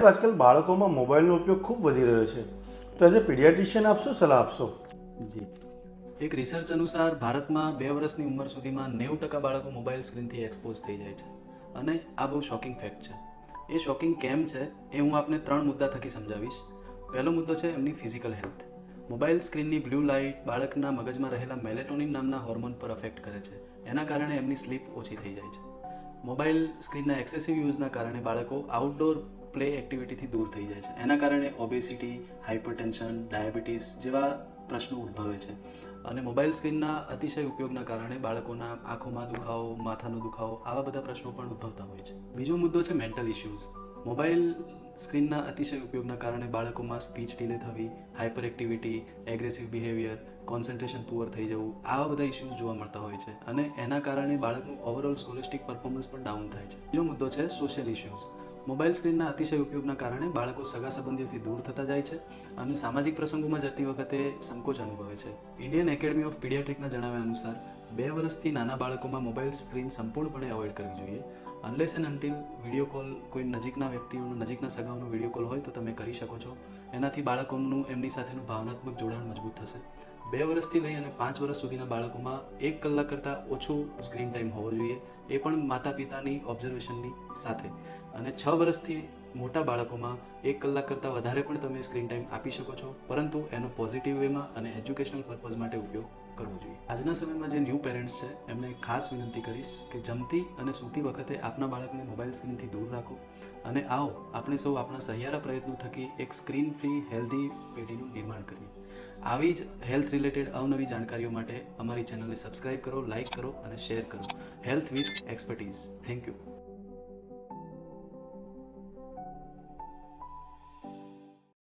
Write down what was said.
આજકાલ બાળકોમાં મોબાઈલનો ઉપયોગ ખૂબ વધી રહ્યો છે, તો એઝ અ પીડિયાટ્રિશિયન આપ શું સલાહ આપશો? જી, એક રિસર્ચ અનુસાર ભારતમાં 2 વર્ષની ઉંમર સુધીમાં 90% બાળકો મોબાઈલ સ્ક્રીનથી એક્સપોઝ થઈ જાય છે અને આ બહુ શોકિંગ ફેક્ટ છે. એ શોકિંગ કેમ છે એ હું આપને 3 મુદ્દા થકી સમજાવીશ. પહેલો મુદ્દો છે એમની ફિઝિકલ હેલ્થ. મોબાઈલ સ્ક્રીનની બ્લુ લાઇટ બાળકના મગજમાં રહેલા મેલેટોનિન નામના હોર્મોન પર અફેક્ટ કરે છે. એના કારણે એમની સ્લીપ ઓછી થઈ જાય છે. મોબાઈલ સ્ક્રીનના એક્સેસિવ યુઝના કારણે બાળકો આઉટડોર પ્લે એક્ટિવિટીથી દૂર થઈ જાય છે. એના કારણે ઓબેસિટી, હાઇપરટેન્શન, ડાયાબિટીસ જેવા પ્રશ્નો ઉદ્ભવે છે. અને મોબાઈલ સ્ક્રીનના અતિશય ઉપયોગના કારણે બાળકોના આંખોમાં દુખાવો, માથાનો દુખાવો આવા બધા પ્રશ્નો પણ ઉદ્ભવતા હોય છે. બીજો મુદ્દો છે મેન્ટલ ઇશ્યુઝ. મોબાઈલ સ્ક્રીનના અતિશય ઉપયોગના કારણે બાળકોમાં સ્પીચ ડિલે થવી, hyper activity, aggressive behaviour, concentration poor થઈ જવું આવા બધા ઇશ્યુઝ જોવા મળતા હોય છે અને એના કારણે બાળકનું ઓવરઓલ સ્કોલેસ્ટિક પરફોર્મન્સ પણ ડાઉન થાય છે. બીજો મુદ્દો છે સોશિયલ ઇશ્યુઝ. મોબાઈલ સ્ક્રીનના અતિશય ઉપયોગના કારણે બાળકો સગા સંબંધીઓથી દૂર થતા જાય છે અને સામાજિક પ્રસંગોમાં જતી વખતે સંકોચ અનુભવે છે. ઇન્ડિયન એકેડમી ઓફ પીડિયાટ્રિકના જણાવ્યા અનુસાર 2 વર્ષથી નાના બાળકોમાં મોબાઈલ સ્ક્રીન સંપૂર્ણપણે અવોઇડ કરવી જોઈએ. Unless and until video call કોઈ નજીકના વ્યક્તિઓનો, નજીકના સગાઓનો વિડીયો કોલ હોય તો તમે કરી શકો છો. એનાથી બાળકોનું એમની સાથેનું ભાવનાત્મક જોડાણ મજબૂત થશે. 2 વર્ષથી લઈ અને 5 વર્ષ સુધીના બાળકોમાં 1 કલાક કરતાં ઓછું સ્ક્રીન ટાઈમ હોવો જોઈએ, એ પણ માતા પિતાની ઓબ્ઝર્વેશનની સાથે. અને 6 વર્ષથી મોટા બાળકોમાં 1 કલાક કરતાં વધારે પણ તમે સ્ક્રીન ટાઈમ આપી શકો છો, પરંતુ એનો પોઝિટિવ વેમાં અને એજ્યુકેશનલ પર્પઝ માટે ઉપયોગ કરવો જોઈએ. આજના સમયમાં જે ન્યૂ પેરેન્ટ્સ છે એમને ખાસ વિનંતી કરીશ કે જમતી અને સૂતી વખતે આપના બાળકને મોબાઈલ સ્ક્રીનથી દૂર રાખો અને આવો આપણે સૌ આપણા સહિયારા પ્રયત્નો થકી એક સ્ક્રીન ફ્રી હેલ્ધી પેઢીનું નિર્માણ કરીએ. આવી જ હેલ્થ રિલેટેડ અવનવી જાણકારીઓ માટે અમારી ચેનલને સબસ્ક્રાઇબ કરો, લાઇક કરો અને શેર કરો. Health with expertise. Thank you.